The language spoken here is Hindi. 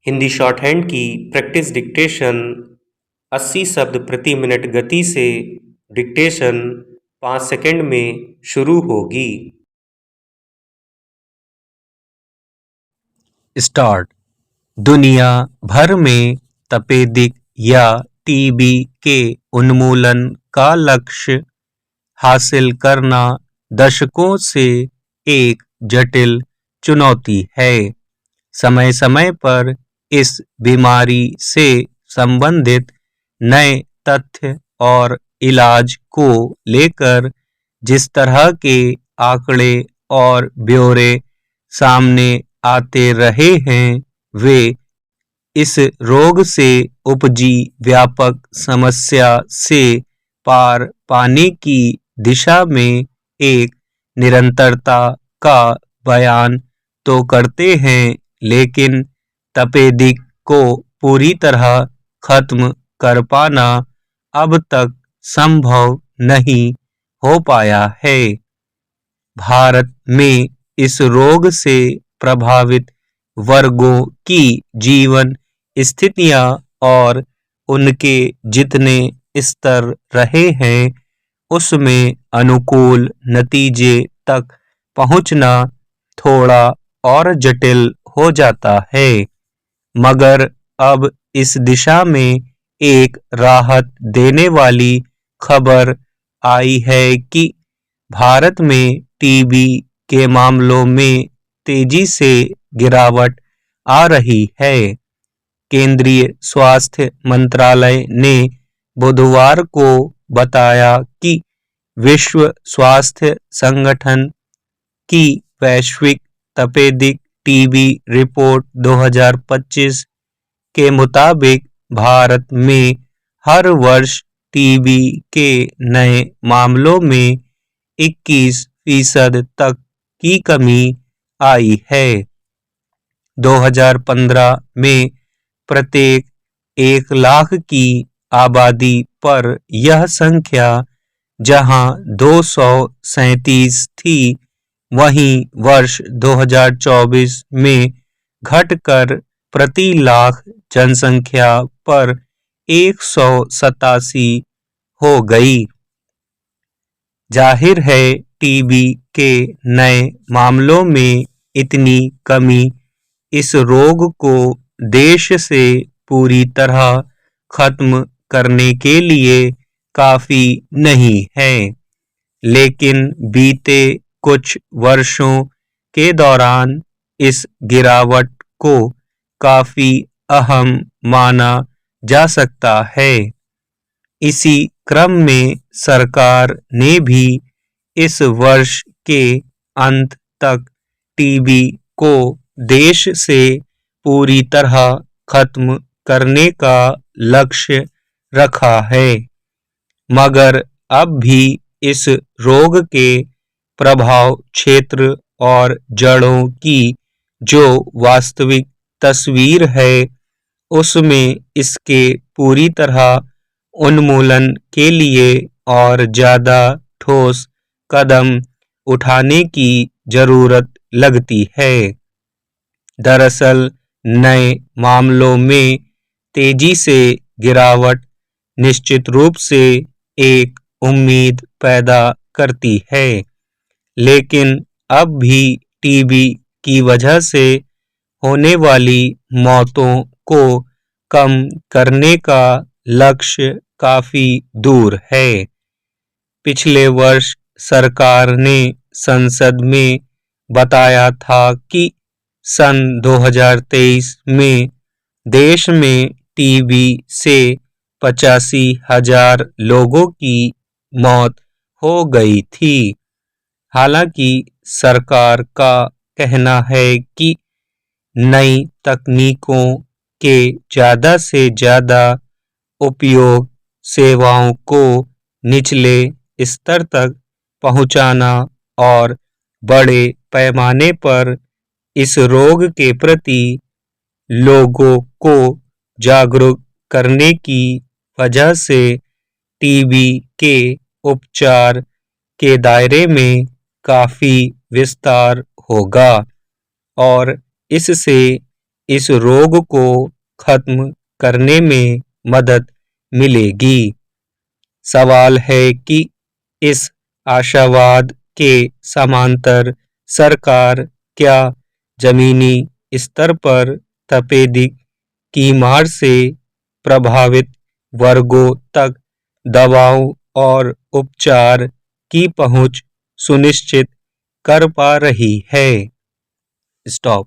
हिंदी शॉर्ट हैंड की प्रैक्टिस डिक्टेशन 80 शब्द प्रति मिनट गति से डिक्टेशन 5 सेकंड में शुरू होगी। स्टार्ट। दुनिया भर में तपेदिक या टीबी के उन्मूलन का लक्ष्य हासिल करना दशकों से एक जटिल चुनौती है। समय समय पर इस बीमारी से संबंधित नए तथ्य और इलाज को लेकर जिस तरह के आंकड़े और ब्यौरे सामने आते रहे हैं, वे इस रोग से उपजी व्यापक समस्या से पार पाने की दिशा में एक निरंतरता का बयान तो करते हैं, लेकिन तपेदिक को पूरी तरह खत्म कर पाना अब तक संभव नहीं हो पाया है। भारत में इस रोग से प्रभावित वर्गों की जीवन स्थितियां और उनके जितने स्तर रहे हैं, उसमें अनुकूल नतीजे तक पहुंचना थोड़ा और जटिल हो जाता है। मगर अब इस दिशा में एक राहत देने वाली खबर आई है कि भारत में टीबी के मामलों में तेजी से गिरावट आ रही है। केंद्रीय स्वास्थ्य मंत्रालय ने बुधवार को बताया कि विश्व स्वास्थ्य संगठन की वैश्विक तपेदिक टीबी रिपोर्ट 2025 के मुताबिक भारत में हर वर्ष टीबी के नए मामलों में 21% तक की कमी आई है। 2015 में प्रत्येक 1 लाख की आबादी पर यह संख्या जहां 237 थी, वहीं वर्ष 2024 में घटकर प्रति लाख जनसंख्या पर 187 हो गई। जाहिर है, टीबी के नए मामलों में इतनी कमी इस रोग को देश से पूरी तरह खत्म करने के लिए काफी नहीं है, लेकिन बीते कुछ वर्षों के दौरान इस गिरावट को काफी अहम माना जा सकता है। इसी क्रम में सरकार ने भी इस वर्ष के अंत तक टीबी को देश से पूरी तरह खत्म करने का लक्ष्य रखा है। मगर अब भी इस रोग के प्रभाव क्षेत्र और जड़ों की जो वास्तविक तस्वीर है, उसमें इसके पूरी तरह उन्मूलन के लिए और ज़्यादा ठोस कदम उठाने की जरूरत लगती है। दरअसल नए मामलों में तेजी से गिरावट निश्चित रूप से एक उम्मीद पैदा करती है, लेकिन अब भी टीबी की वजह से होने वाली मौतों को कम करने का लक्ष्य काफी दूर है। पिछले वर्ष सरकार ने संसद में बताया था कि सन 2023 में देश में टीबी से 85,000 लोगों की मौत हो गई थी। हालांकि सरकार का कहना है कि नई तकनीकों के ज़्यादा से ज़्यादा उपयोग सेवाओं को निचले स्तर तक पहुंचाना और बड़े पैमाने पर इस रोग के प्रति लोगों को जागरूक करने की वजह से टीबी के उपचार के दायरे में काफी विस्तार होगा और इससे इस रोग को खत्म करने में मदद मिलेगी। सवाल है कि इस आशावाद के समांतर सरकार क्या जमीनी स्तर पर तपेदिक की मार से प्रभावित वर्गों तक दवाओं और उपचार की पहुंच सुनिश्चित कर पा रही है? स्टॉप।